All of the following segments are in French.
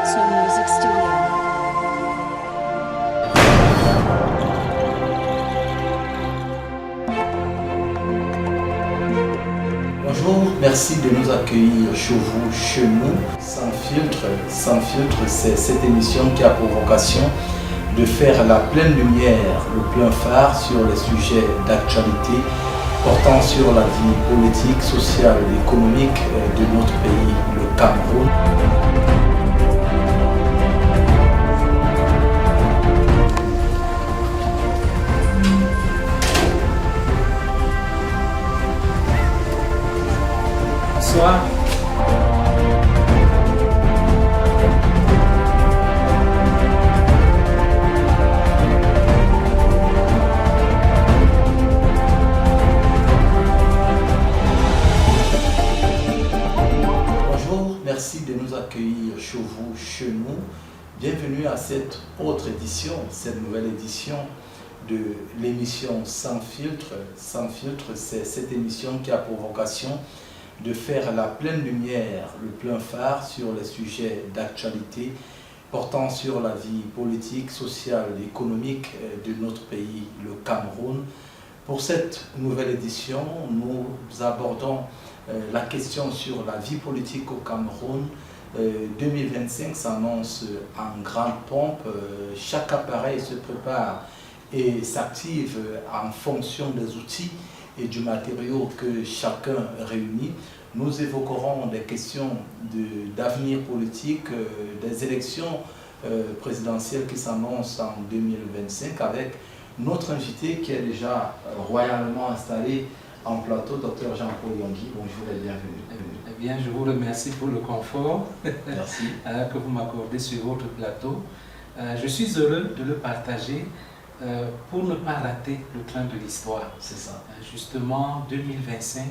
Matsu Music Studio. Bonjour, merci de nous accueillir chez vous, chez nous, sans filtre. Sans filtre, c'est cette émission qui a pour vocation de faire la pleine lumière, le plein phare sur les sujets d'actualité portant sur la vie politique, sociale et économique de notre pays, le Cameroun. Bonsoir. Bonjour, merci de nous accueillir chez vous, chez nous. Bienvenue à cette autre édition, cette nouvelle édition de l'émission Sans filtre. Sans filtre, c'est cette émission qui a pour vocation de faire la pleine lumière, le plein phare sur les sujets d'actualité portant sur la vie politique, sociale et économique de notre pays, le Cameroun. Pour cette nouvelle édition, nous abordons la question sur la vie politique au Cameroun. 2025 s'annonce en grande pompe. Chaque appareil se prépare et s'active en fonction des outils et du matériau que chacun réunit. Nous évoquerons des questions d'avenir politique, des élections présidentielles qui s'annoncent en 2025 avec notre invité qui est déjà royalement installé en plateau, Dr Jean-Paul Yongui. Bonjour et bienvenue. Eh bien, je vous remercie pour le confort Merci. que vous m'accordez sur votre plateau. Je suis heureux de le partager pour ne pas rater le train de l'histoire. C'est ça. Justement, 2025,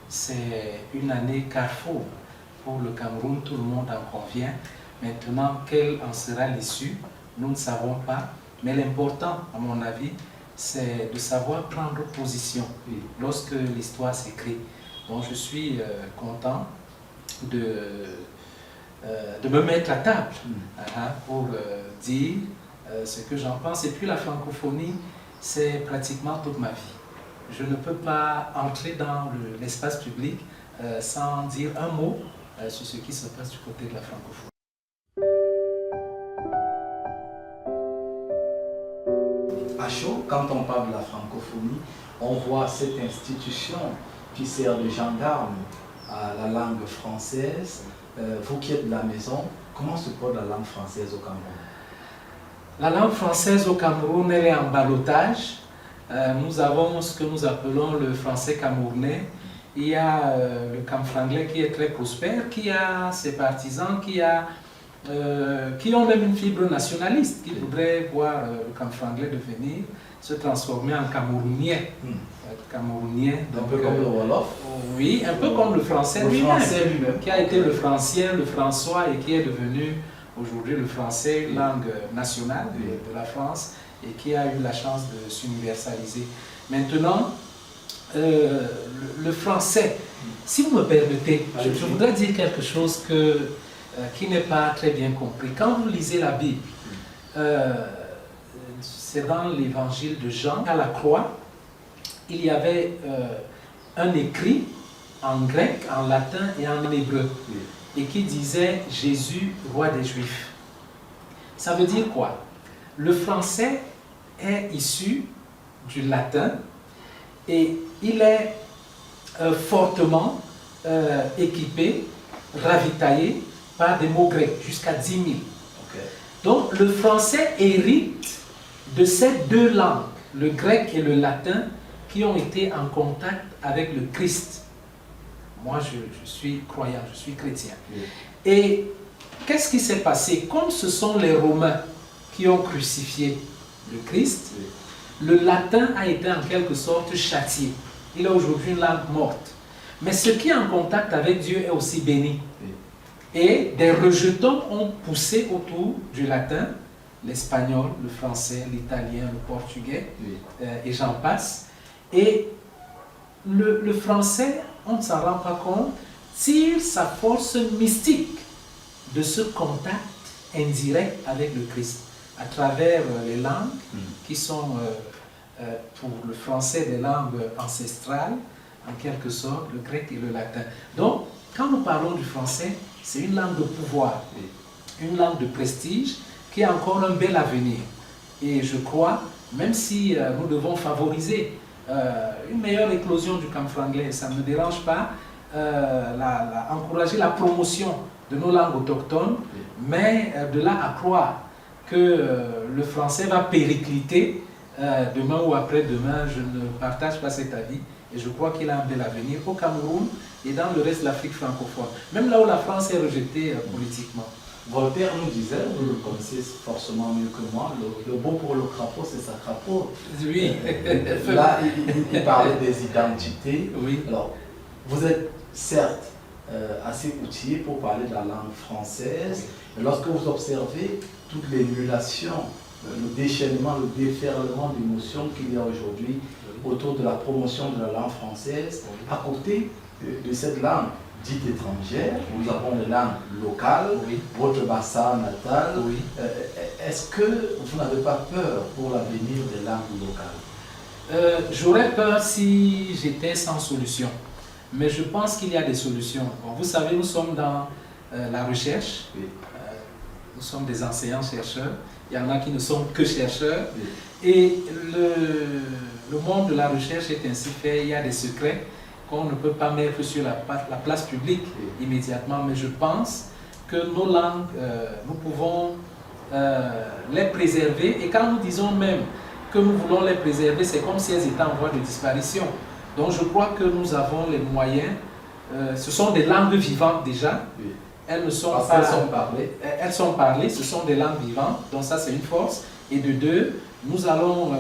c'est une année carrefour pour le Cameroun, tout le monde en convient. Maintenant, quelle en sera l'issue, nous ne savons pas. Mais l'important, à mon avis, c'est de savoir prendre position lorsque l'histoire s'écrit. Donc, je suis content de me mettre à table pour dire ce que j'en pense. Et puis la francophonie, c'est pratiquement toute ma vie. Je ne peux pas entrer dans l'espace public sans dire un mot sur ce qui se passe du côté de la francophonie. À chaud, quand on parle de la francophonie, on voit cette institution qui sert de gendarme à la langue française. Vous qui êtes de la maison, comment se porte la langue française au Cameroun? La langue française au Cameroun, elle est en ballottage. Nous avons ce que nous appelons le français camerounais. Il y a le camfranglais qui est très prospère, qui a ses partisans, qui ont même une fibre nationaliste, qui voudraient voir le camfranglais devenir, se transformer en camerounien. Camerounien. Un peu comme le Wolof. Oui, un peu comme le français lui-même, qui a été le francien, le françois et qui est devenu aujourd'hui le français, langue nationale de la France, et qui a eu la chance de s'universaliser. Maintenant, le français, si vous me permettez, je voudrais dire quelque chose qui n'est pas très bien compris. Quand vous lisez la Bible, c'est dans l'évangile de Jean, à la croix, il y avait un écrit en grec, en latin et en hébreu, et qui disait « Jésus, roi des Juifs ». Ça veut dire quoi? Le français est issu du latin et il est fortement équipé, ravitaillé par des mots grecs, jusqu'à 10 000. Okay. Donc le français hérite de ces deux langues, le grec et le latin, qui ont été en contact avec le Christ. Moi, je suis croyant, je suis chrétien. Oui. Et qu'est-ce qui s'est passé? Comme ce sont les Romains qui ont crucifié le Christ, le latin a été en quelque sorte châtié. Il est aujourd'hui une langue morte. Mais ce qui est en contact avec Dieu est aussi béni. Et des rejetons ont poussé autour du latin, l'espagnol, le français, l'italien, le portugais, et j'en passe. Et le français, on ne s'en rend pas compte, tire sa force mystique de ce contact indirecte avec le Christ, à travers les langues qui sont, pour le français, des langues ancestrales, en quelque sorte, le grec et le latin. Donc, quand nous parlons du français, c'est une langue de pouvoir, une langue de prestige qui a encore un bel avenir. Et je crois, même si nous devons favoriser une meilleure éclosion du camfranglais, ça ne me dérange pas, encourager la promotion de nos langues autochtones, mais de là à croire que le français va péricliter demain ou après-demain, je ne partage pas cet avis. Et je crois qu'il a un bel avenir au Cameroun et dans le reste de l'Afrique francophone. Même là où la France est rejetée politiquement. Voltaire nous disait, vous le connaissez forcément mieux que moi, le beau pour le crapaud, c'est sa crapaud. Oui. Là, il parlait des identités. Oui. Alors, vous êtes certes assez outillé pour parler de la langue française, mais lorsque vous observez toute l'émulation, le déchaînement, le déferlement d'émotions qu'il y a aujourd'hui autour de la promotion de la langue française, à côté de cette langue dite étrangère, nous avons les langues locales, votre bassin natal. Est-ce que vous n'avez pas peur pour l'avenir des langues locales? J'aurais peur si j'étais sans solution, mais je pense qu'il y a des solutions. Bon, vous savez, nous sommes dans la recherche, nous sommes des enseignants-chercheurs, il y en a qui ne sont que chercheurs, et le monde de la recherche est ainsi fait, il y a des secrets qu'on ne peut pas mettre sur la place publique immédiatement, mais je pense que nos langues, nous pouvons les préserver, et quand nous disons même que nous voulons les préserver, c'est comme si elles étaient en voie de disparition. Donc je crois que nous avons les moyens, ce sont des langues vivantes déjà, elles ne sont pas... Elles sont parlées, ce sont des langues vivantes, donc ça c'est une force, et de deux, nous allons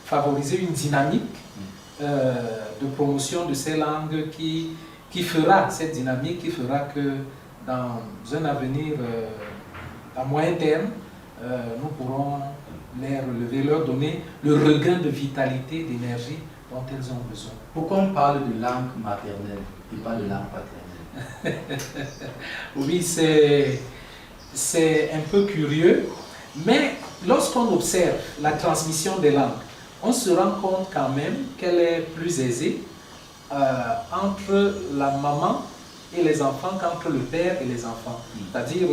favoriser une dynamique de promotion de ces langues qui fera, cette dynamique qui fera que dans un avenir à moyen terme, nous pourrons les relever, leur donner le regain de vitalité, d'énergie dont elles ont besoin. Pourquoi on parle de langue maternelle et pas de langue paternelle? Oui, c'est un peu curieux, mais lorsqu'on observe la transmission des langues, on se rend compte quand même qu'elle est plus aisée entre la maman et les enfants qu'entre le père et les enfants. C'est-à-dire,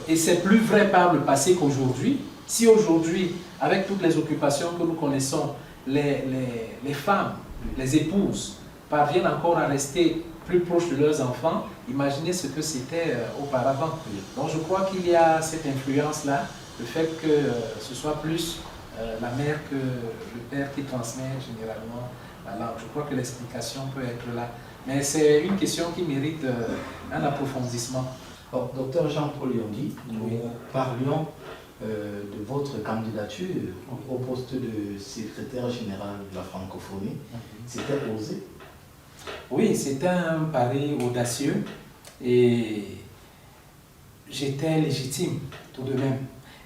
et c'est plus vrai par le passé qu'aujourd'hui. Si aujourd'hui, avec toutes les occupations que nous connaissons, les femmes, les épouses parviennent encore à rester plus proches de leurs enfants, imaginez ce que c'était auparavant. Donc je crois qu'il y a cette influence-là, le fait que ce soit plus la mère que le père qui transmet généralement la langue. Je crois que l'explication peut être là. Mais c'est une question qui mérite un approfondissement. Alors, docteur Jean-Paul Yongui, nous parlions de votre candidature au poste de secrétaire général de la francophonie. C'était osé? Oui, c'était un pari audacieux et j'étais légitime tout de même.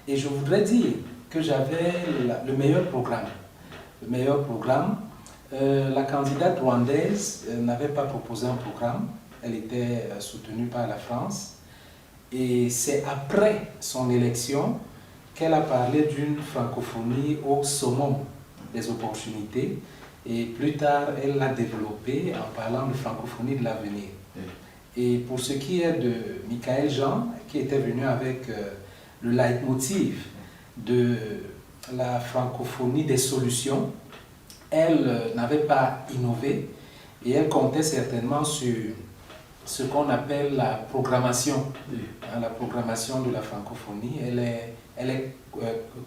Et je voudrais dire que j'avais le meilleur programme. Le meilleur programme. La candidate rwandaise n'avait pas proposé un programme. Elle était soutenue par la France. Et c'est après son élection qu'elle a parlé d'une francophonie au summum des opportunités. Et plus tard, elle l'a développée en parlant de francophonie de l'avenir. Et pour ce qui est de Michael Jean, qui était venu avec le leitmotiv de la francophonie des solutions, elle n'avait pas innové et elle comptait certainement sur ce qu'on appelle la programmation. La programmation de la francophonie, elle est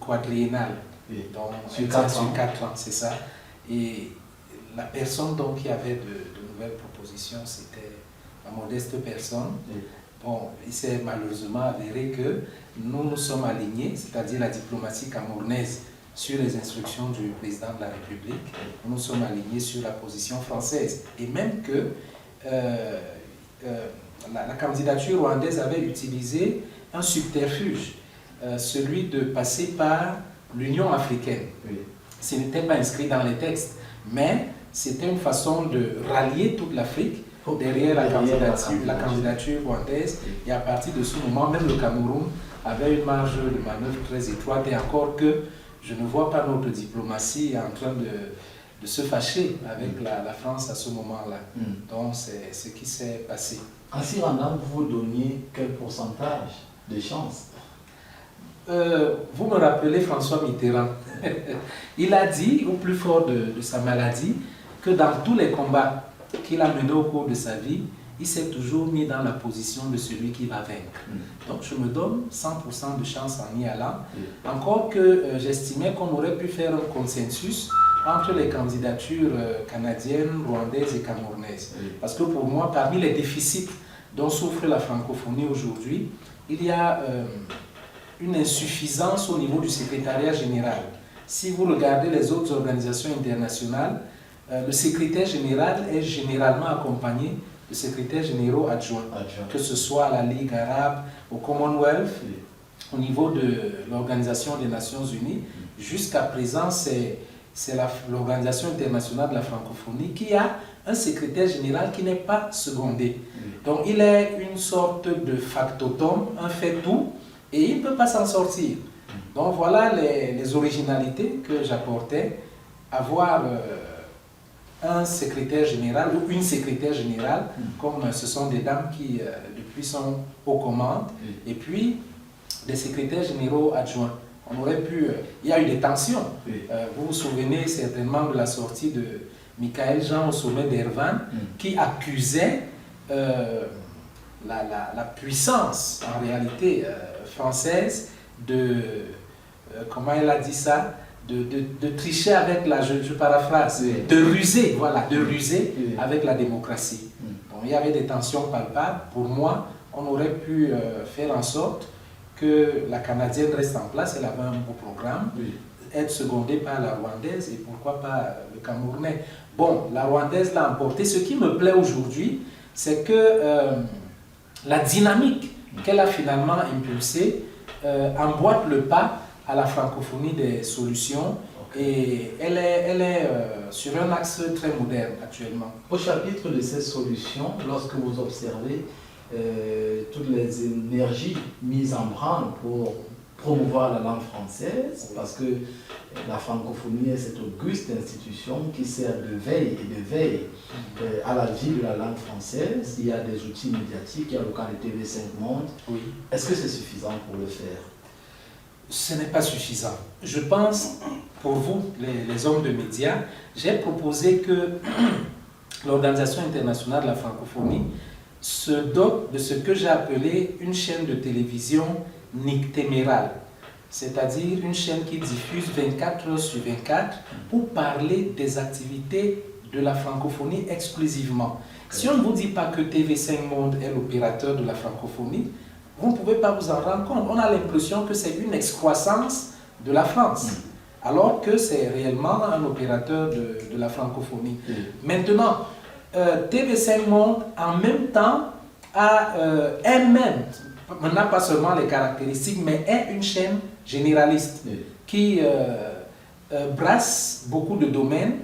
quadriennale, donc sur 4 ans, c'est ça. Et la personne donc, qui avait de nouvelles propositions, c'était la modeste personne. Bon, il s'est malheureusement avéré que nous nous sommes alignés, c'est-à-dire la diplomatie camerounaise, sur les instructions du président de la République. Nous nous sommes alignés sur la position française. Et même que la candidature rwandaise avait utilisé un subterfuge, celui de passer par l'Union africaine. Ce n'était pas inscrit dans les textes, mais c'était une façon de rallier toute l'Afrique derrière la candidature rwandaise. Et à partir de ce moment, même le Cameroun avait une marge de manœuvre très étroite. Et encore que je ne vois pas notre diplomatie en train de se fâcher avec la France à ce moment-là. Donc c'est ce qui s'est passé. En s'y rendant, vous donniez quel pourcentage de chances? Vous me rappelez François Mitterrand. Il a dit, au plus fort de sa maladie, que dans tous les combats qu'il a menés au cours de sa vie, il s'est toujours mis dans la position de celui qui va vaincre. Donc je me donne 100% de chance en y allant. Encore que j'estimais qu'on aurait pu faire un consensus entre les candidatures canadiennes, rwandaises et camerounaises. Parce que pour moi, parmi les déficits dont souffre la francophonie aujourd'hui, il y a une insuffisance au niveau du secrétariat général. Si vous regardez les autres organisations internationales, le secrétaire général est généralement accompagné de secrétaires généraux adjoints, que ce soit à la Ligue arabe, au Commonwealth, au niveau de l'Organisation des Nations Unies. Jusqu'à présent, c'est l'Organisation internationale de la francophonie qui a un secrétaire général qui n'est pas secondé. Donc il est une sorte de factotum, un fait-tout, et il ne peut pas s'en sortir. Donc voilà les originalités que j'apportais. Avoir un secrétaire général ou une secrétaire générale, comme ce sont des dames qui depuis sont aux commandes, et puis des secrétaires généraux adjoints. On aurait pu... il y a eu des tensions. Vous vous souvenez certainement de la sortie de Michael Jean au sommet d'Erevan, qui accusait la puissance, en réalité, française de... comment elle a dit ça? De tricher avec la... Je paraphrase. De ruser, voilà, de ruser avec la démocratie. Donc, il y avait des tensions palpables. Pour moi, on aurait pu faire en sorte que la Canadienne reste en place, elle avait un beau programme, être secondée par la Rwandaise et pourquoi pas le Camerounais. Bon, la Rwandaise l'a emporté. Ce qui me plaît aujourd'hui, c'est que la dynamique qu'elle a finalement impulsée emboîte le pas à la francophonie des solutions et elle est sur un axe très moderne actuellement. Au chapitre de ces solutions, lorsque vous observez toutes les énergies mises en branle pour promouvoir la langue française, parce que la francophonie est cette auguste institution qui sert de veille et de veille à la vie de la langue française. Il y a des outils médiatiques, il y a le cas de TV5 Monde. Est-ce que c'est suffisant pour le faire? Ce n'est pas suffisant. Je pense, pour vous, les hommes de médias, j'ai proposé que l'Organisation internationale de la francophonie se dote de ce que j'ai appelé une chaîne de télévision nictémérale, c'est-à-dire une chaîne qui diffuse 24 heures sur 24 pour parler des activités de la francophonie exclusivement. Si on ne vous dit pas que TV5 Monde est l'opérateur de la francophonie, vous ne pouvez pas vous en rendre compte. On a l'impression que c'est une excroissance de la France, alors que c'est réellement un opérateur de la francophonie. Maintenant, TV5 Monde, en même temps, a elle-même, n'a pas seulement les caractéristiques, mais est une chaîne généraliste qui brasse beaucoup de domaines.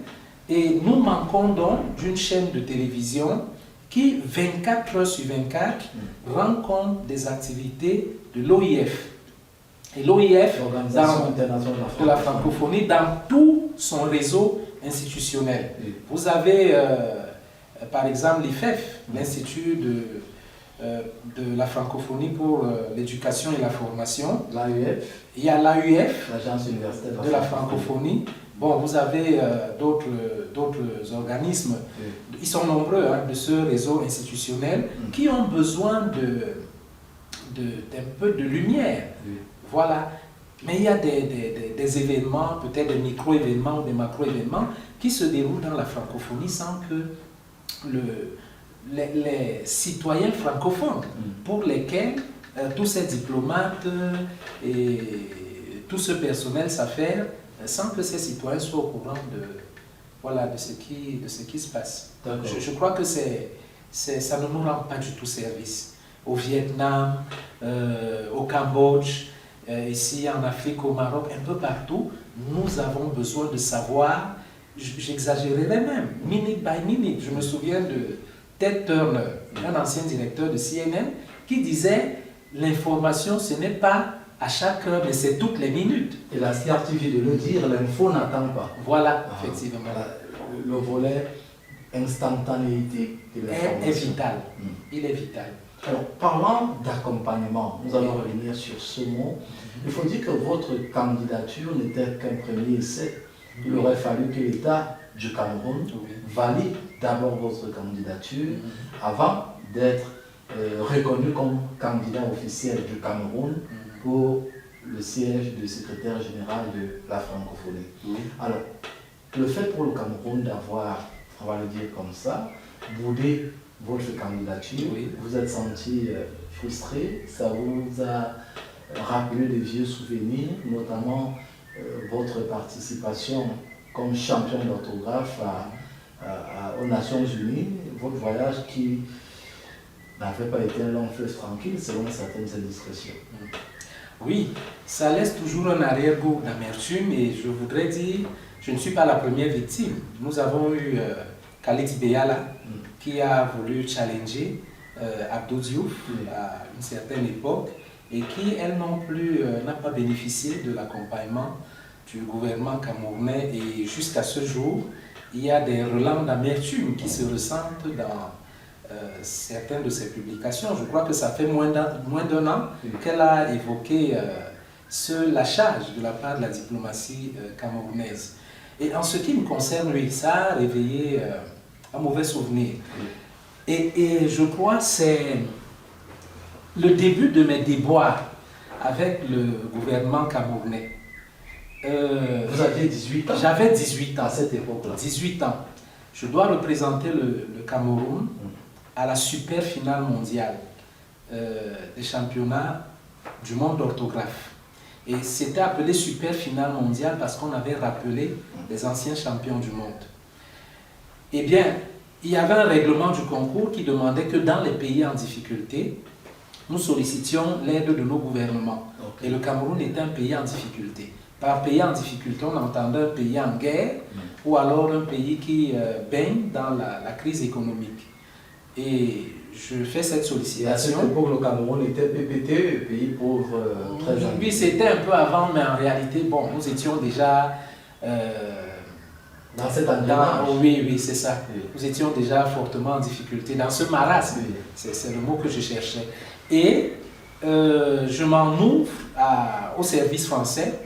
Et nous manquons donc d'une chaîne de télévision qui, 24 heures sur 24, rend compte des activités de l'OIF. Et l'OIF, de la francophonie, dans tout son réseau institutionnel. Vous avez, par exemple, l'IFEF, l'Institut de la francophonie pour l'éducation et la formation. L'AUF. Il y a l'AUF, l'Agence universitaire de la francophonie. Bon, vous avez d'autres organismes, ils sont nombreux, hein, de ce réseau institutionnel qui ont besoin d'un peu de lumière. Voilà. Mais il y a des événements, peut-être des micro-événements ou des macro-événements qui se déroulent dans la francophonie sans que les citoyens francophones, pour lesquels tous ces diplomates et tout ce personnel s'affaire, sans que ces citoyens soient au courant de ce qui se passe. Je crois que ça ne nous rend pas du tout service. Au Vietnam, au Cambodge, ici en Afrique, au Maroc, un peu partout, nous avons besoin de savoir, j'exagérerai même, minute by minute. Je me souviens de Ted Turner, un ancien directeur de CNN, qui disait l'information, ce n'est pas à chaque heure, mais c'est toutes les minutes. Et la CRTV de le dire, l'info n'attend pas. Voilà, effectivement. Le volet instantanéité de l'information est vital. Il est vital. Alors, parlant d'accompagnement, nous allons revenir sur ce mot. Il faut dire que votre candidature n'était qu'un premier essai. Il aurait fallu que l'État du Cameroun valide d'abord votre candidature avant d'être reconnu comme candidat officiel du Cameroun pour le siège de secrétaire général de la francophonie. Alors, le fait pour le Cameroun d'avoir, on va le dire comme ça, boudé votre candidature, vous êtes senti frustré, ça vous a rappelé de vieux souvenirs, notamment votre participation comme champion d'orthographe aux Nations Unies, votre voyage qui n'avait pas été un long fleuve tranquille selon certaines indiscrétions. Oui, ça laisse toujours un arrière-goût d'amertume et je voudrais dire, je ne suis pas la première victime. Nous avons eu Khalid Beyala qui a voulu challenger Abdou Diouf à une certaine époque et qui, elle non plus, n'a pas bénéficié de l'accompagnement du gouvernement camerounais et jusqu'à ce jour, il y a des relents d'amertume qui se ressentent dans certaines de ses publications. Je crois que ça fait moins d'un an qu'elle a évoqué ce lâchage de la part de la diplomatie camerounaise. Et en ce qui me concerne, oui, ça a réveillé un mauvais souvenir. Et je crois que c'est le début de mes déboires avec le gouvernement camerounais. Vous aviez 18 ans? J'avais 18 ans. À cette époque-là? 18 ans. Je dois représenter le Cameroun à la super finale mondiale des championnats du monde d'orthographe. Et c'était appelé super finale mondiale parce qu'on avait rappelé les anciens champions du monde. Eh bien, il y avait un règlement du concours qui demandait que dans les pays en difficulté, nous sollicitions l'aide de nos gouvernements. Et le Cameroun était un pays en difficulté. Par pays en difficulté, on entendait un pays en guerre ou alors un pays qui baigne dans la crise économique. Et je fais cette sollicitation. Et à cette époque, le Cameroun était PPT, pays pauvre, très jeune. Oui, c'était un peu avant, mais en réalité, bon, nous étions déjà... dans cet engrenage. Oui, c'est ça. Oui. Nous étions déjà fortement en difficulté, dans ce marasme. Oui. C'est le mot que je cherchais. Et je m'en ouvre au service français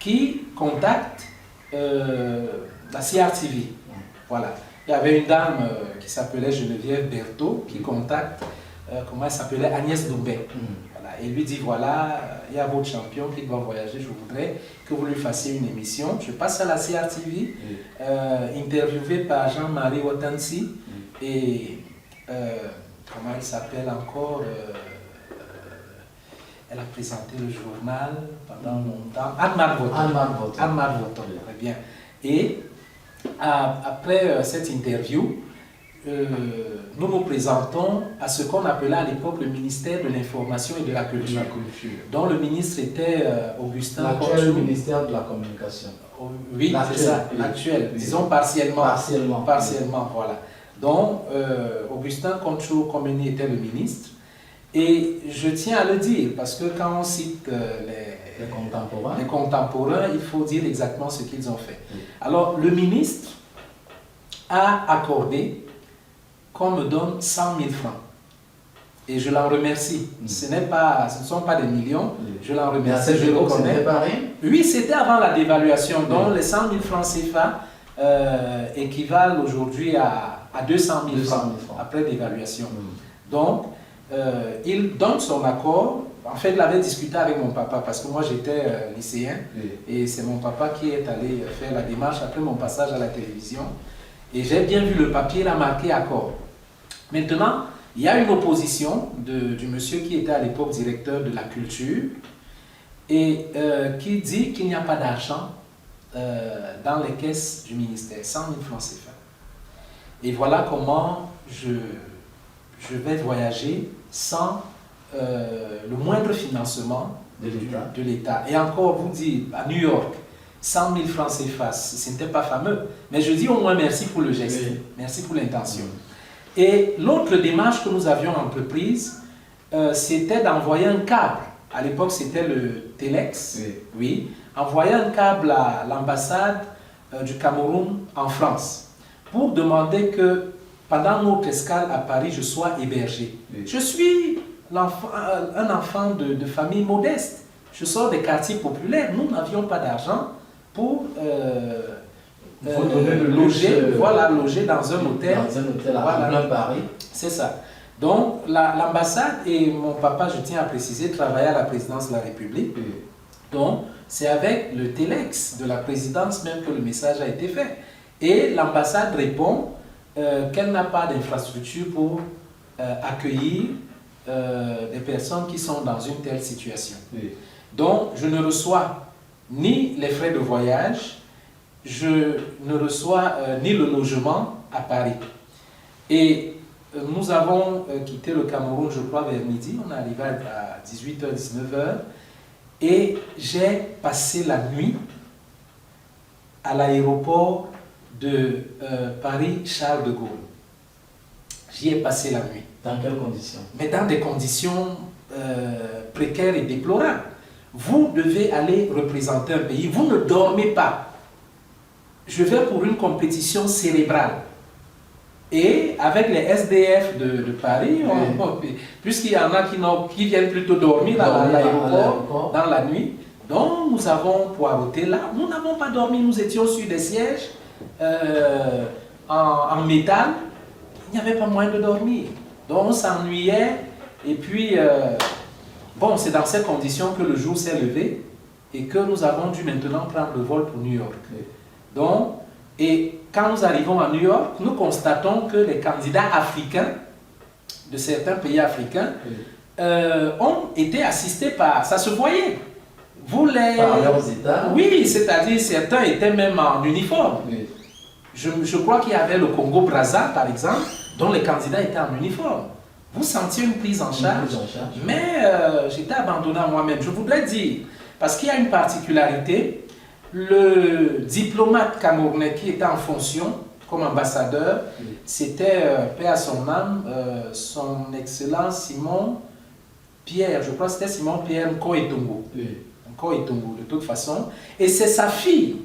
qui contacte la CRTV. Voilà. Il y avait une dame qui s'appelait Geneviève Berthaud qui contacte, comment elle s'appelait, Agnès Dombet. Voilà. Et lui dit, voilà, il y a votre champion qui doit voyager, je voudrais que vous lui fassiez une émission. Je passe à la CRTV, interviewé par Jean-Marie Watansi et, comment elle s'appelle encore, elle a présenté le journal pendant longtemps, Anne-Marc Voton. Très bien. Et après cette interview, nous nous présentons à ce qu'on appelait à l'époque le ministère de l'Information et de la Culture, dont le ministre était Augustin Conchou. L'actuel ministère de la Communication. Oui, c'est ça, l'actuel, disons partiellement. Partiellement, voilà. Donc, Augustin Conchou Komeni était le ministre. Et je tiens à le dire, parce que quand on cite les contemporains, il faut dire exactement ce qu'ils ont fait. Alors, le ministre a accordé qu'on me donne 100 000 francs. Et je l'en remercie. Ce ne sont pas des millions, je l'en remercie. Je le reconnais. Oui, c'était avant la dévaluation. Donc, les 100 000 francs CFA équivalent aujourd'hui à 200 000 francs après dévaluation. Donc, il donne son accord. En fait, il avait discuté avec mon papa parce que moi j'étais lycéen et c'est mon papa qui est allé faire la démarche après mon passage à la télévision. Et j'ai bien vu le papier, il a marqué accord. Maintenant, il y a une opposition du monsieur qui était à l'époque directeur de la culture et qui dit qu'il n'y a pas d'argent dans les caisses du ministère, 100 000 francs CFA. Et voilà comment je vais voyager sans le moindre financement de l'État. Et encore, vous dites, à New York, 100 000 francs CFA, ce n'était pas fameux. Mais je dis au moins merci pour le geste, merci pour l'intention. Et l'autre démarche que nous avions entreprise, c'était d'envoyer un câble. À l'époque, c'était le Telex. Oui. Envoyer un câble à l'ambassade du Cameroun en France pour demander que pendant notre escale à Paris, je sois hébergé. Oui. Je suis un enfant de famille modeste. Je sors des quartiers populaires. Nous n'avions pas d'argent pour loger, loger dans un hôtel. Dans un hôtel à plein Paris. C'est ça. Donc, l'ambassade et mon papa, je tiens à préciser, travaillaient à la présidence de la République. Oui. Donc, c'est avec le Telex de la présidence même que le message a été fait. Et l'ambassade répond qu'elle n'a pas d'infrastructure pour accueillir des personnes qui sont dans une telle situation. Oui. Donc, je ne reçois ni les frais de voyage, je ne reçois ni le logement à Paris. Et nous avons quitté le Cameroun, je crois, vers midi. On est arrivé à 18h, 19h. Et j'ai passé la nuit à l'aéroport de Paris-Charles de Gaulle. J'y ai passé la nuit. Dans quelles conditions? Mais dans des conditions précaires et déplorables. Vous devez aller représenter un pays. Vous ne dormez pas. Je vais pour une compétition cérébrale. Et avec les SDF de Paris, puisqu'il y en a qui viennent plutôt dormir à l'aéroport dans la nuit, donc nous avons poireauté là. Nous n'avons pas dormi, nous étions sur des sièges en métal. Il n'y avait pas moyen de dormir. Donc on s'ennuyait. Et puis, bon, c'est dans ces conditions que le jour s'est levé et que nous avons dû maintenant prendre le vol pour New York. Donc, et quand nous arrivons à New York, nous constatons que les candidats africains, de certains pays africains, ont été assistés par... Ça se voyait. Par leurs États? Oui, c'est-à-dire certains étaient même en uniforme. Oui. Je crois qu'il y avait le Congo-Brazza, par exemple, dont les candidats étaient en uniforme. Vous sentiez une prise en charge, mais j'étais abandonné à moi-même. Je voudrais dire, parce qu'il y a une particularité, le diplomate camerounais qui était en fonction comme ambassadeur, c'était, paix à son âme, son excellence Simon Pierre, je crois que c'était Simon Pierre Nkoetongo. Nkoetongo, de toute façon. Et c'est sa fille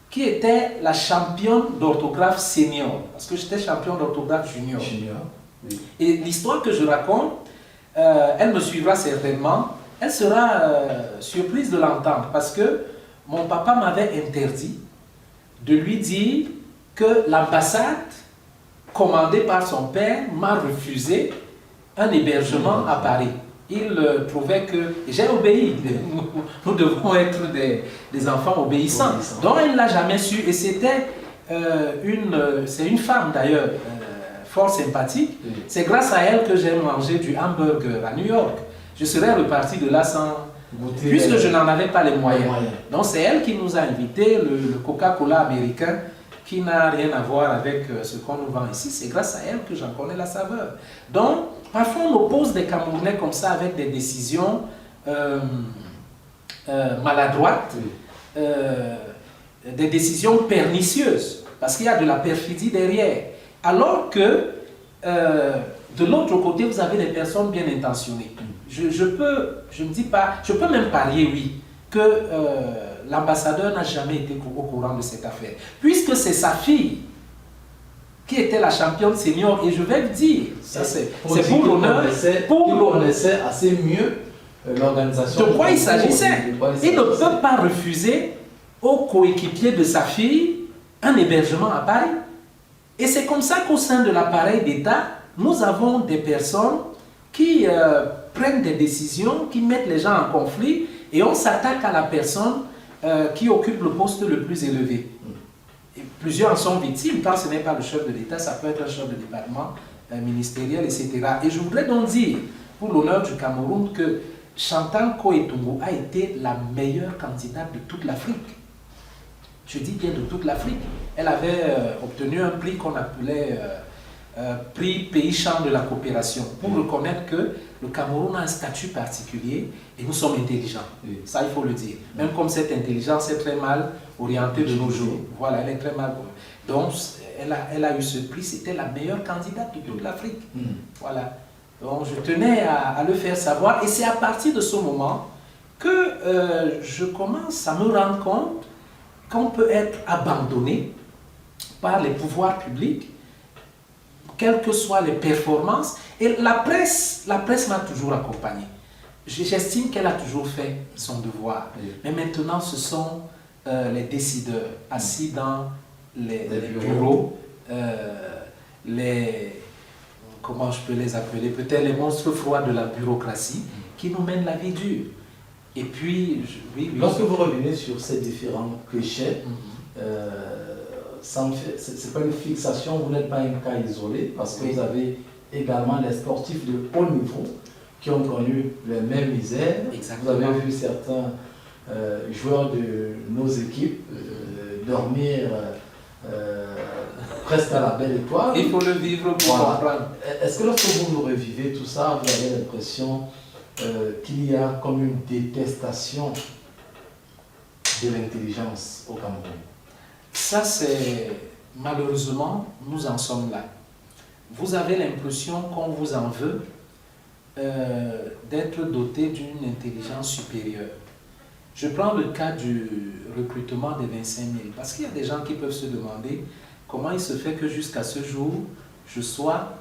qui était la championne d'orthographe senior, parce que j'étais champion d'orthographe junior. Oui. Et l'histoire que je raconte, elle me suivra certainement, elle sera surprise de l'entendre, parce que mon papa m'avait interdit de lui dire que l'ambassade, commandée par son père, m'a refusé un hébergement à Paris. Il trouvait que... J'ai obéi. Nous devons être des enfants obéissants. Donc elle ne l'a jamais su. Et c'était c'est une femme d'ailleurs, fort sympathique. C'est grâce à elle que j'ai mangé du hamburger à New York. Je serais reparti de là sans... puisque je n'en avais pas les moyens. Donc c'est elle qui nous a invités, le Coca-Cola américain, qui n'a rien à voir avec ce qu'on nous vend ici. C'est grâce à elle que j'en connais la saveur. Donc, parfois on oppose des Camerounais comme ça avec des décisions maladroites, des décisions pernicieuses, parce qu'il y a de la perfidie derrière. Alors que, de l'autre côté, vous avez des personnes bien intentionnées. Je peux même parier, oui, que l'ambassadeur n'a jamais été au courant de cette affaire. Puisque c'est sa fille qui était la championne senior, et je vais le dire, c'est pour l'honneur. Il connaissait assez mieux l'organisation. De quoi il s'agissait. Il ne peut pas refuser aux coéquipiers de sa fille un hébergement à Paris. Et c'est comme ça qu'au sein de l'appareil d'État, nous avons des personnes qui prennent des décisions, qui mettent les gens en conflit, et on s'attaque à la personne qui occupe le poste le plus élevé. Et plusieurs en sont victimes. Quand ce n'est pas le chef de l'État, ça peut être un chef de département ministériel, etc. Et je voudrais donc dire, pour l'honneur du Cameroun, que Chantal Nkoetongo a été la meilleure candidate de toute l'Afrique. Je dis bien de toute l'Afrique. Elle avait obtenu un prix qu'on appelait prix pays-champ de la coopération, pour reconnaître que le Cameroun a un statut particulier et nous sommes intelligents. Ça, il faut le dire. Même comme cette intelligence est très mal orientée de nos jours. Voilà, elle est très mal. Donc, elle a eu ce prix, c'était la meilleure candidate de toute l'Afrique. Voilà. Donc, je tenais à le faire savoir. Et c'est à partir de ce moment que je commence à me rendre compte qu'on peut être abandonné par les pouvoirs publics, quelles que soient les performances. Et la presse m'a toujours accompagné. J'estime qu'elle a toujours fait son devoir. Oui. Mais maintenant, ce sont les décideurs assis dans les bureaux, comment je peux les appeler, peut-être les monstres froids de la bureaucratie, qui nous mènent la vie dure. Et puis, lorsque vous revenez sur ces différents clichés, ce n'est pas une fixation, vous n'êtes pas un cas isolé, parce que vous avez également les sportifs de haut niveau qui ont connu les mêmes misères. Exactement. Vous avez vu certains joueurs de nos équipes dormir presque à la belle étoile. Il faut le vivre pour comprendre. Est-ce que lorsque vous revivez tout ça, vous avez l'impression qu'il y a comme une détestation de l'intelligence au Cameroun? Ça, c'est malheureusement, nous en sommes là. Vous avez l'impression qu'on vous en veut d'être doté d'une intelligence supérieure. Je prends le cas du recrutement des 25 000, parce qu'il y a des gens qui peuvent se demander comment il se fait que jusqu'à ce jour, je sois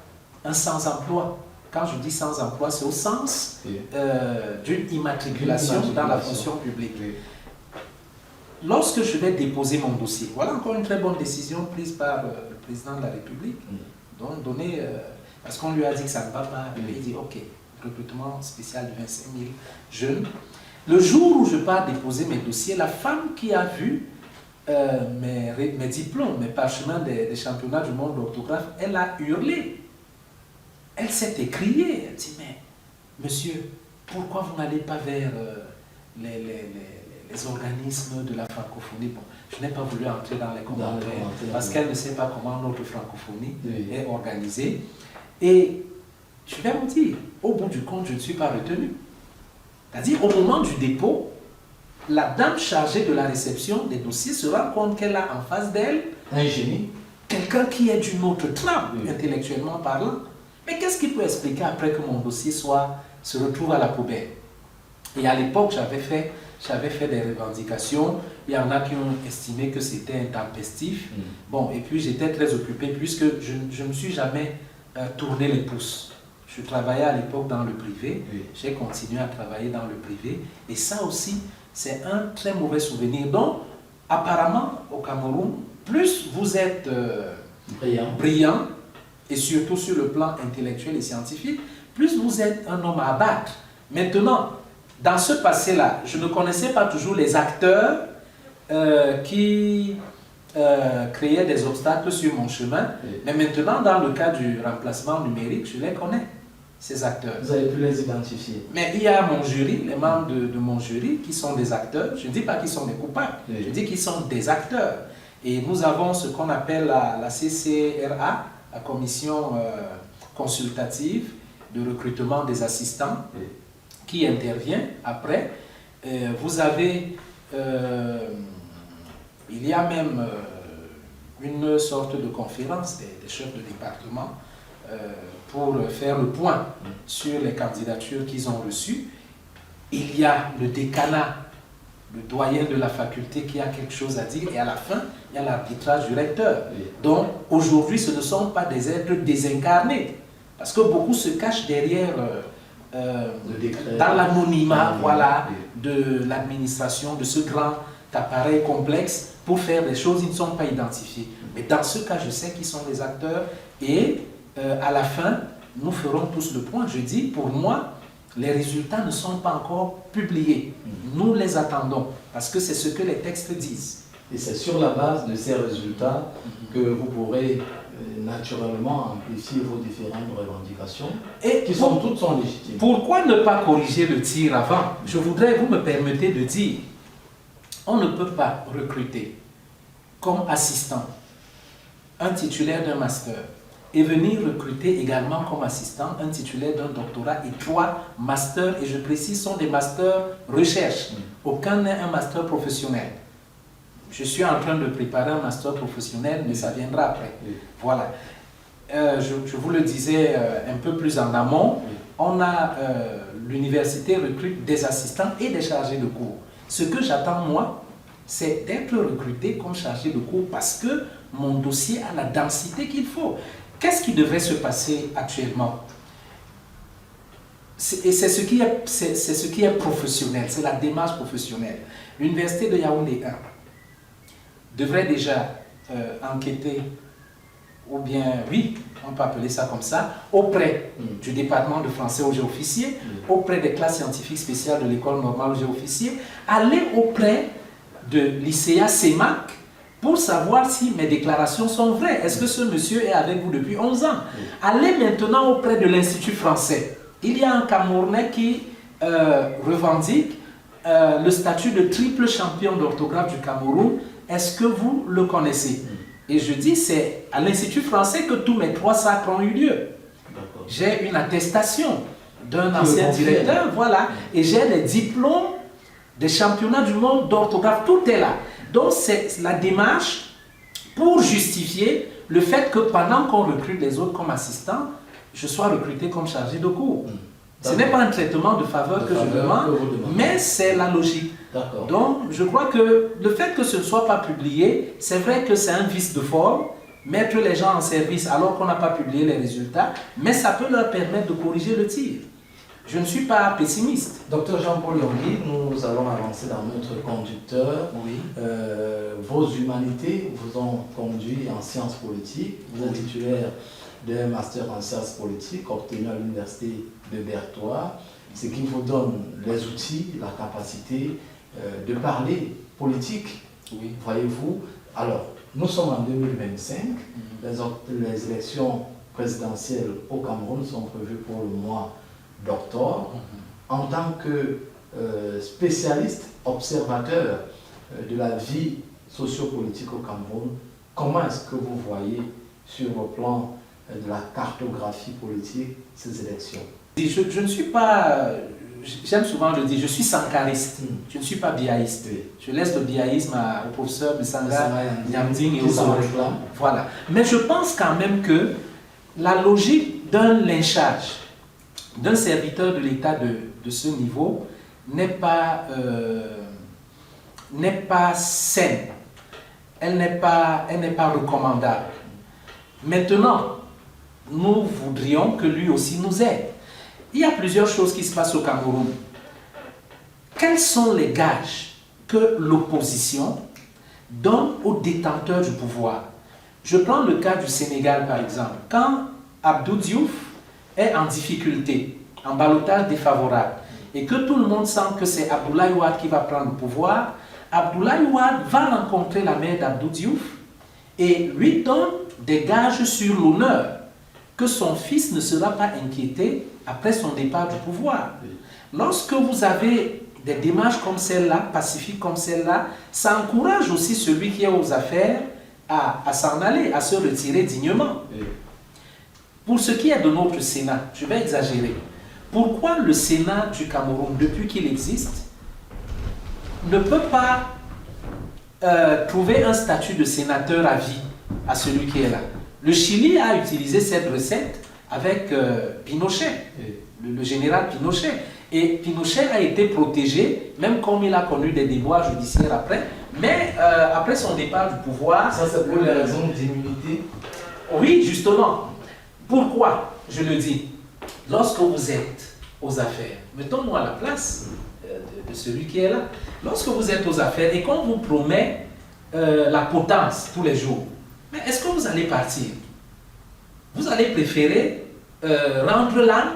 un sans-emploi. Quand je dis sans-emploi, c'est au sens d'une immatriculation dans la fonction publique. Oui. Lorsque je vais déposer mon dossier, voilà encore une très bonne décision prise par le président de la République, donc donné, parce qu'on lui a dit que ça ne va pas, il dit ok, recrutement spécial de 25 000 jeunes. Le jour où je pars déposer mes dossiers, la femme qui a vu mes diplômes, mes parchemins des championnats du monde d'orthographe, elle a hurlé. Elle s'est écriée. Elle dit, mais monsieur, pourquoi vous n'allez pas vers les organismes de la francophonie? Bon, je n'ai pas voulu entrer dans les commentaires parce qu'elle ne sait pas comment notre francophonie est organisée. Et je vais vous dire, au bout du compte, je ne suis pas retenu. C'est-à-dire, au moment du dépôt, la dame chargée de la réception des dossiers se rend compte qu'elle a en face d'elle un génie, quelqu'un qui est d'une autre trame, intellectuellement parlant. Mais qu'est-ce qui peut expliquer après que mon dossier se retrouve à la poubelle? Et à l'époque, j'avais fait des revendications. Il y en a qui ont estimé que c'était intempestif. Bon, et puis j'étais très occupé puisque je ne me suis jamais tourné les pouces. Je travaillais à l'époque dans le privé. J'ai continué à travailler dans le privé. Et ça aussi, c'est un très mauvais souvenir. Donc, apparemment, au Cameroun, plus vous êtes brillant, et surtout sur le plan intellectuel et scientifique, plus vous êtes un homme à abattre. Maintenant, dans ce passé-là, je ne connaissais pas toujours les acteurs qui créaient des obstacles sur mon chemin, mais maintenant, dans le cas du remplacement numérique, je les connais, ces acteurs. Vous avez pu les identifier. Mais il y a mon jury, les membres de mon jury, qui sont des acteurs. Je ne dis pas qu'ils sont des coupables, je dis qu'ils sont des acteurs. Et nous avons ce qu'on appelle la CCRA, la commission consultative de recrutement des assistants, qui intervient après. Vous avez, il y a même une sorte de conférence des chefs de département pour faire le point sur les candidatures qu'ils ont reçues. Il y a le décanat, le doyen de la faculté qui a quelque chose à dire, et à la fin, il y a l'arbitrage du recteur. Donc, aujourd'hui, ce ne sont pas des êtres désincarnés, parce que beaucoup se cachent derrière, dans l'anonymat de l'administration, de ce grand appareil complexe, pour faire des choses, ils ne sont pas identifiés. Mais dans ce cas, je sais qu'ils sont les acteurs, et à la fin, nous ferons tous le point. Je dis, pour moi, les résultats ne sont pas encore publiés. Nous les attendons, parce que c'est ce que les textes disent. Et c'est sur la base de ces résultats que vous pourrez naturellement amplifier vos différentes revendications, et qui sont toutes légitimes. Pourquoi ne pas corriger le tir avant? Je voudrais, vous me permettez de dire, on ne peut pas recruter comme assistant un titulaire d'un master et venir recruter également comme assistant un titulaire d'un doctorat et 3 masters, et je précise, sont des masters recherche. Aucun n'est un master professionnel. je suis en train de préparer un master professionnel, mais ça viendra après. Oui. Voilà. Je vous le disais un peu plus en amont, on a l'université recrute des assistants et des chargés de cours. Ce que j'attends moi, c'est d'être recruté comme chargé de cours parce que mon dossier a la densité qu'il faut. Qu'est-ce qui devrait se passer actuellement? Et c'est ce qui est professionnel, c'est la démarche professionnelle. L'université de Yaoundé 1 devrait déjà enquêter, ou bien, oui, on peut appeler ça comme ça, auprès du département de français aux géofficiers, auprès des classes scientifiques spéciales de l'école normale aux géofficiers, aller auprès de l'ICEA CEMAC pour savoir si mes déclarations sont vraies. Est-ce que ce monsieur est avec vous depuis 11 ans? Allez maintenant auprès de l'Institut français. Il y a un Camerounais qui revendique le statut de triple champion d'orthographe du Cameroun. Est-ce que vous le connaissez? Et je dis, c'est à l'Institut français que tous mes 3 sacres ont eu lieu. J'ai une attestation d'un ancien directeur, voilà, et j'ai les diplômes des championnats du monde d'orthographe, tout est là. Donc c'est la démarche pour justifier le fait que pendant qu'on recrute les autres comme assistants, je sois recruté comme chargé de cours. Ce n'est pas un traitement de faveur que je demande, mais c'est la logique. Donc je crois que le fait que ce ne soit pas publié, c'est vrai que c'est un vice de forme, mettre les gens en service alors qu'on n'a pas publié les résultats, mais ça peut leur permettre de corriger le tir. Je ne suis pas pessimiste. Docteur Jean-Paul Yongui, nous allons avancer dans notre conducteur. Oui. Vos humanités vous ont conduit en sciences politiques. Vous êtes titulaire d'un master en sciences politiques obtenu à l'université de Berthois, ce qui vous donne les outils, la capacité de parler politique. Oui. Voyez-vous. Alors, nous sommes en 2025. Les élections présidentielles au Cameroun sont prévues pour le mois d'octobre. En tant que spécialiste, observateur de la vie sociopolitique au Cameroun, comment est-ce que vous voyez sur le plan de la cartographie politique ces élections? Je ne suis pas, j'aime souvent le dire, je suis sankariste, je ne suis pas biaïste. Je laisse le biaïsme au professeur Bissanga, Nyamding et aux autres. Voilà. Mais je pense quand même que la logique d'un lynchage d'un serviteur de l'État de ce niveau n'est pas saine, elle n'est pas recommandable. Maintenant, nous voudrions que lui aussi nous aide. Il y a plusieurs choses qui se passent au Cameroun. Quels sont les gages que l'opposition donne aux détenteurs du pouvoir? Je prends le cas du Sénégal par exemple. Quand Abdou Diouf est en difficulté, en ballottage défavorable, et que tout le monde sent que c'est Abdoulaye Wade qui va prendre le pouvoir, Abdoulaye Wade va rencontrer la mère d'Abdou Diouf et lui donne des gages sur l'honneur que son fils ne sera pas inquiété après son départ du pouvoir. Lorsque vous avez des démarches comme celle-là, pacifiques comme celle-là, ça encourage aussi celui qui est aux affaires à s'en aller, à se retirer dignement. Pour ce qui est de notre Sénat, je vais exagérer. Pourquoi le Sénat du Cameroun, depuis qu'il existe, ne peut pas trouver un statut de sénateur à vie à celui qui est là? Le Chili a utilisé cette recette avec Pinochet, le général Pinochet. Et Pinochet a été protégé, même comme il a connu des déboires judiciaires après. Mais après son départ du pouvoir... Ça, c'est pour les raisons d'immunité? Oui, justement. Pourquoi je le dis? Lorsque vous êtes aux affaires, mettons-nous à la place de celui qui est là. Lorsque vous êtes aux affaires et qu'on vous promet la potence tous les jours, mais est-ce que vous allez partir? Vous allez préférer rendre l'âme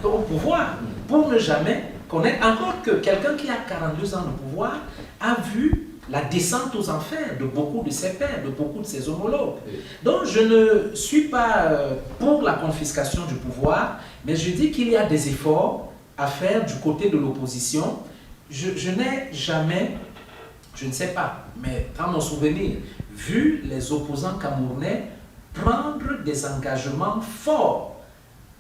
au pouvoir pour ne jamais connaître. Encore que quelqu'un qui a 42 ans de pouvoir a vu la descente aux enfers de beaucoup de ses pairs, de beaucoup de ses homologues. Donc je ne suis pas pour la confiscation du pouvoir, mais je dis qu'il y a des efforts à faire du côté de l'opposition. Je n'ai jamais, je ne sais pas, mais dans mon souvenir, vu les opposants camerounais prendre des engagements forts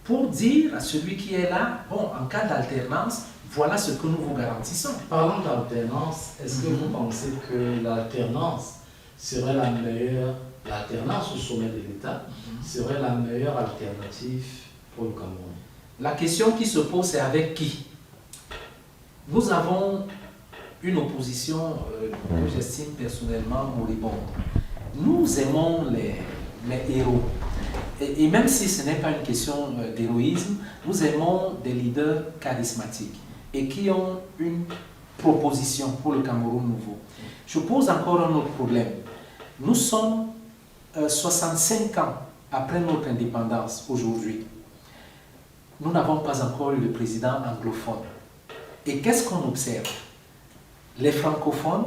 pour dire à celui qui est là, bon, en cas d'alternance, Voilà ce que nous vous garantissons. Parlant d'alternance, est-ce que vous pensez que l'alternance serait l'alternance au sommet de l'État serait la meilleure alternative pour le Cameroun? La question qui se pose, c'est avec qui? Nous avons une opposition que j'estime personnellement moribonde. Nous aimons les héros. Et même si ce n'est pas une question d'héroïsme, nous aimons des leaders charismatiques et qui ont une proposition pour le Cameroun nouveau. Je pose encore un autre problème. Nous sommes 65 ans après notre indépendance aujourd'hui. Nous n'avons pas encore eu de président anglophone. Et qu'est-ce qu'on observe? Les francophones,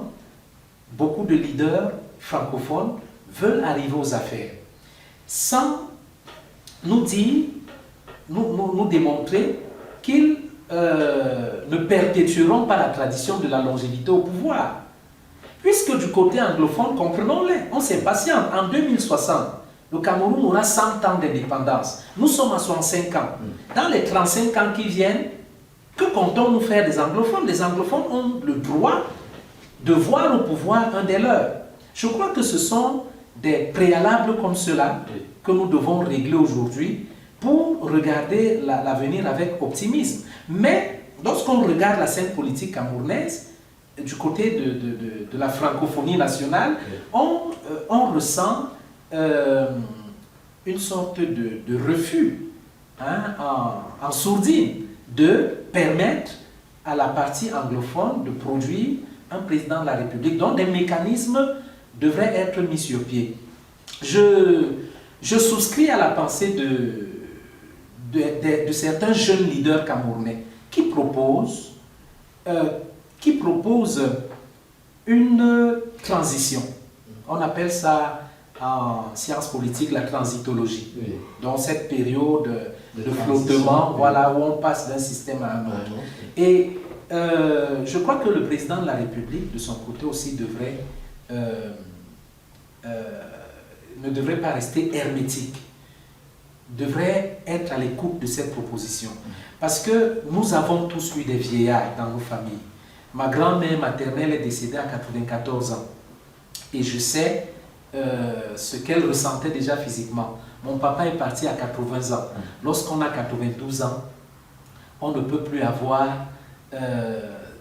beaucoup de leaders francophones veulent arriver aux affaires sans nous dire, nous démontrer qu'ils ne perpétueront pas la tradition de la longévité au pouvoir. Puisque du côté anglophone, comprenons-les, on s'est patient. En 2060, le Cameroun aura 100 ans d'indépendance. Nous sommes à 65 ans. Dans les 35 ans qui viennent, que comptons-nous faire des anglophones? Les anglophones ont le droit de voir au pouvoir un des leurs. Je crois que ce sont des préalables comme cela que nous devons régler aujourd'hui pour regarder l'avenir avec optimisme. Mais lorsqu'on regarde la scène politique camerounaise, du côté de la francophonie nationale, on ressent une sorte de refus en sourdine de permettre à la partie anglophone de produire un président de la République dont des mécanismes devraient être mis sur pied. Je souscris à la pensée de certains jeunes leaders camerounais qui proposent une transition. On appelle ça en sciences politiques la transitologie. Oui. Donc cette période de flottement, voilà, où on passe d'un système à un autre. Et je crois que le président de la République, de son côté aussi, ne devrait pas rester hermétique, devrait être à l'écoute de cette proposition. Parce que nous avons tous eu des vieillards dans nos familles. Ma grand-mère maternelle est décédée à 94 ans. Et je sais ce qu'elle ressentait déjà physiquement. Mon papa est parti à 80 ans. Lorsqu'on a 92 ans, on ne peut plus avoir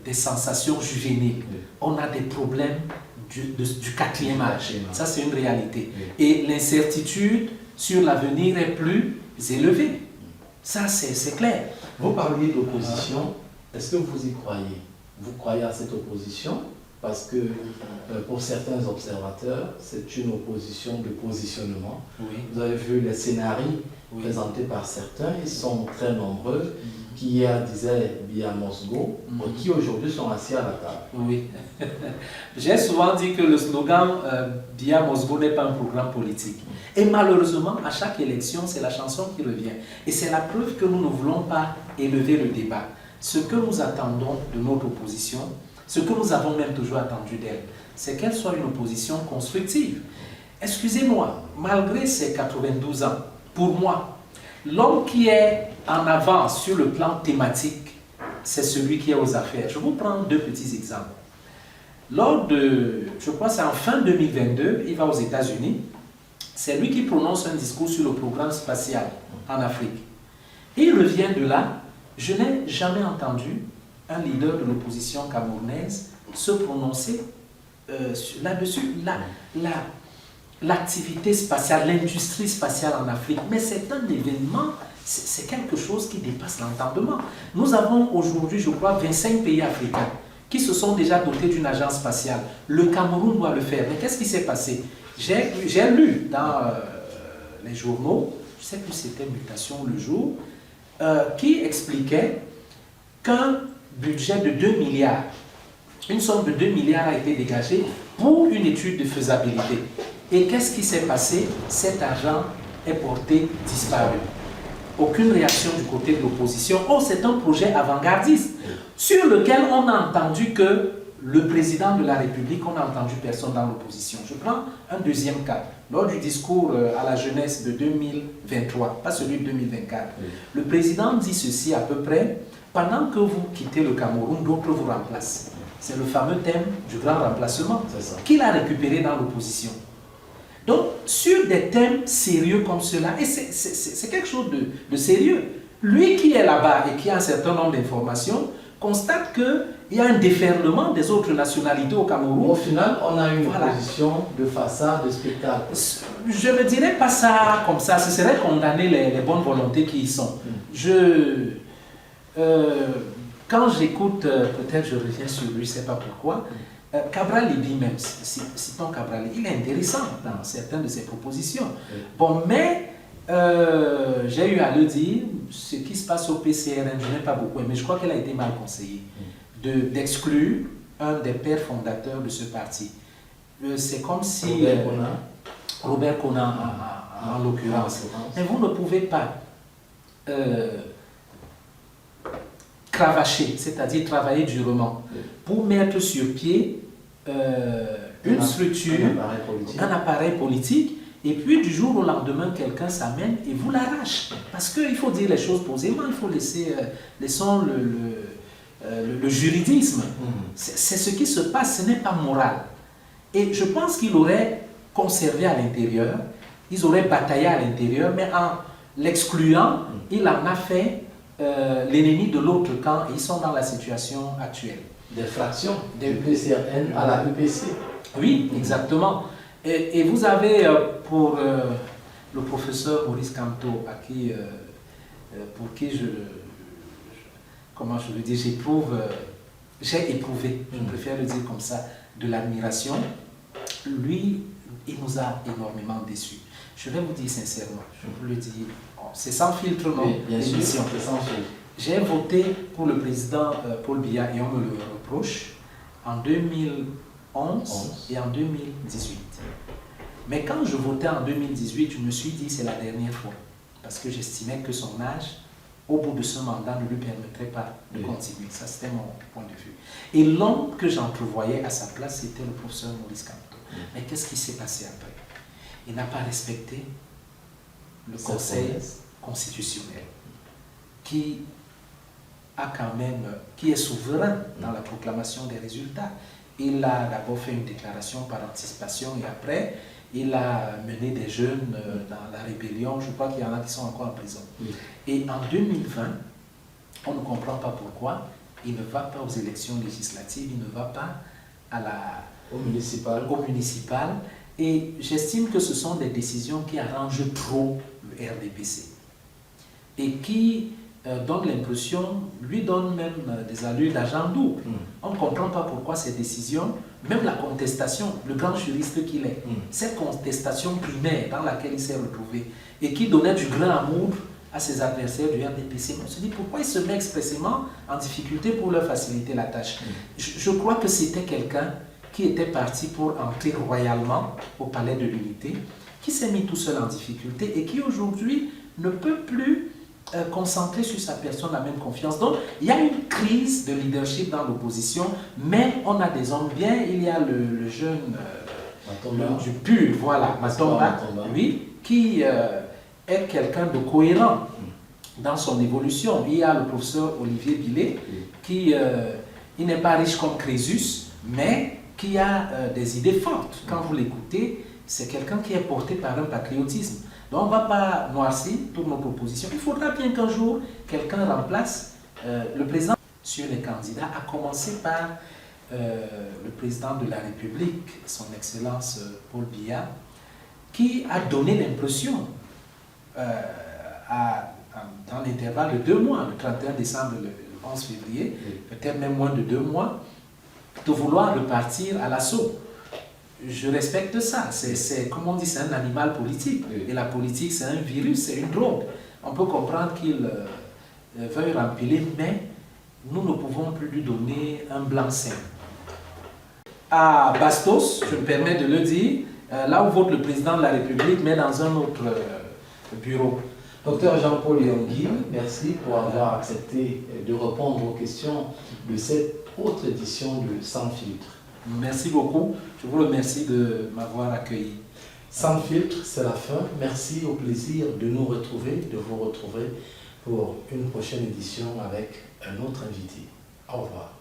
des sensations juvéniles. On a des problèmes du quatrième âge. Ça, c'est une réalité. Et l'incertitude sur l'avenir est plus élevée. Ça, c'est clair. Vous parliez d'opposition. Est-ce que vous y croyez? Vous croyez à cette opposition? Parce que pour certains observateurs, c'est une opposition de positionnement. Oui. Vous avez vu les scénarios présentés par certains, ils sont très nombreux, qui hier disaient Bia Mosgo, qui aujourd'hui sont assis à la table. Oui. J'ai souvent dit que le slogan Bia Mosgo n'est pas un programme politique. Et malheureusement, à chaque élection, c'est la chanson qui revient. Et c'est la preuve que nous ne voulons pas élever le débat. Ce que nous attendons de notre opposition, ce que nous avons même toujours attendu d'elle, c'est qu'elle soit une opposition constructive. Excusez-moi, malgré ses 92 ans, pour moi, l'homme qui est en avance sur le plan thématique, c'est celui qui est aux affaires. Je vous prends deux petits exemples. Lors de, je crois c'est en fin 2022, il va aux États-Unis, c'est lui qui prononce un discours sur le programme spatial en Afrique. Et il revient de là, je n'ai jamais entendu un leader de l'opposition camerounaise se prononcer là-dessus. L'activité spatiale, l'industrie spatiale en Afrique, mais c'est un événement, c'est quelque chose qui dépasse l'entendement. Nous avons aujourd'hui, je crois, 25 pays africains qui se sont déjà dotés d'une agence spatiale. Le Cameroun doit le faire. Mais qu'est-ce qui s'est passé? J'ai lu dans les journaux, je ne sais plus si c'était Mutation le jour, qui expliquait qu'un budget de 2 milliards, une somme de 2 milliards a été dégagée pour une étude de faisabilité. Et qu'est-ce qui s'est passé? Cet argent est porté disparu. Aucune réaction du côté de l'opposition. Oh, c'est un projet avant-gardiste sur lequel on a entendu que le président de la République, on n'a entendu personne dans l'opposition. Je prends un deuxième cas. Lors du discours à la jeunesse de 2023, pas celui de 2024, le président dit ceci à peu près: pendant que vous quittez le Cameroun, d'autres vous remplacent. C'est le fameux thème du grand remplacement qu'il a récupéré dans l'opposition. Donc, sur des thèmes sérieux comme cela, et c'est quelque chose de sérieux, lui qui est là-bas et qui a un certain nombre d'informations, constate qu'il y a un déferlement des autres nationalités au Cameroun. Au final, on a une position de façade, de spectacle. Je ne dirais pas ça comme ça, ce serait condamner les bonnes volontés qui y sont. Quand j'écoute, peut-être je reviens sur lui, je ne sais pas pourquoi, Cabral dit même, citons Cabral, il est intéressant dans certaines de ses propositions. Bon, mais j'ai eu à le dire, ce qui se passe au PCRN, je n'ai pas beaucoup aimé, je crois qu'elle a été mal conseillée, d'exclure un des pères fondateurs de ce parti. C'est comme si... Robert Conan, en l'occurrence. Mais vous ne pouvez pas cravacher, c'est-à-dire travailler durement, pour mettre sur pied une structure, un appareil politique, et puis du jour au lendemain, quelqu'un s'amène et vous l'arrache. Parce qu'il faut dire les choses posément, il faut laissons le juridisme. C'est ce qui se passe, ce n'est pas moral. Et je pense qu'il aurait conservé à l'intérieur, ils auraient bataillé à l'intérieur, mais en l'excluant, il en a fait l'ennemi de l'autre camp, et ils sont dans la situation actuelle. Des fractions du PCRN à la UPC. Oui, exactement. Et vous avez pour le professeur Maurice Kamto, pour qui comment je veux dire, j'ai éprouvé, je préfère le dire comme ça, de l'admiration. Lui, il nous a énormément déçus. Je vais vous dire sincèrement, je vous le dis, c'est sans filtre, non? Oui, bien sûr, c'est sans filtre. J'ai voté pour le président Paul Biya et on me le reproche en 2011 et en 2018. Mais quand je votais en 2018, je me suis dit c'est la dernière fois. Parce que j'estimais que son âge, au bout de ce mandat, ne lui permettrait pas de continuer. Ça, c'était mon point de vue. Et l'homme que j'entrevoyais à sa place, c'était le professeur Maurice Kamto. Mais qu'est-ce qui s'est passé après? Il n'a pas respecté le Conseil constitutionnel, qui est souverain dans la proclamation des résultats. Il a d'abord fait une déclaration par anticipation et après, il a mené des jeunes dans la rébellion. Je crois qu'il y en a qui sont encore en prison. Et en 2020, on ne comprend pas pourquoi il ne va pas aux élections législatives, il ne va pas au municipal. Et j'estime que ce sont des décisions qui arrangent trop le RDPC et qui lui donnent même des allures d'agent double. On ne comprend pas pourquoi ces décisions, même la contestation, le grand juriste qu'il est, cette contestation primaire dans laquelle il s'est retrouvé et qui donnait du grand amour à ses adversaires du RDPC, on se dit pourquoi il se met expressément en difficulté pour leur faciliter la tâche. Je crois que c'était quelqu'un qui était parti pour entrer royalement au palais de l'unité, qui s'est mis tout seul en difficulté et qui aujourd'hui ne peut plus concentrer sur sa personne la même confiance. Donc, il y a une crise de leadership dans l'opposition, mais on a des hommes bien. Il y a le jeune du PUR, voilà, Matomba, oui, qui est quelqu'un de cohérent dans son évolution. Il y a le professeur Olivier Billet, qui il n'est pas riche comme Crésus, mais qui a des idées fortes. Quand vous l'écoutez, c'est quelqu'un qui est porté par un patriotisme. Donc on ne va pas noircir toutes nos propositions. Il faudra bien qu'un jour, quelqu'un remplace le président sur les candidats, à commencer par le président de la République, son Excellence Paul Biya, qui a donné l'impression, dans l'intervalle de 2 mois, le 31 décembre, le 11 février, peut-être même moins de 2 mois, de vouloir repartir à l'assaut. Je respecte ça. C'est comme on dit, c'est un animal politique. Et la politique, c'est un virus, c'est une drogue. On peut comprendre qu'il veuille rempiler, mais nous ne pouvons plus lui donner un blanc-seing. À Bastos, je me permets de le dire, là où vote le président de la République, mais dans un autre bureau. Docteur Jean-Paul Yongui, merci pour avoir accepté de répondre aux questions de cette autre édition de Sans Filtre. Merci beaucoup. Je vous remercie de m'avoir accueilli. Sans Filtre, c'est la fin. Merci, au plaisir de nous retrouver, de vous retrouver pour une prochaine édition avec un autre invité. Au revoir.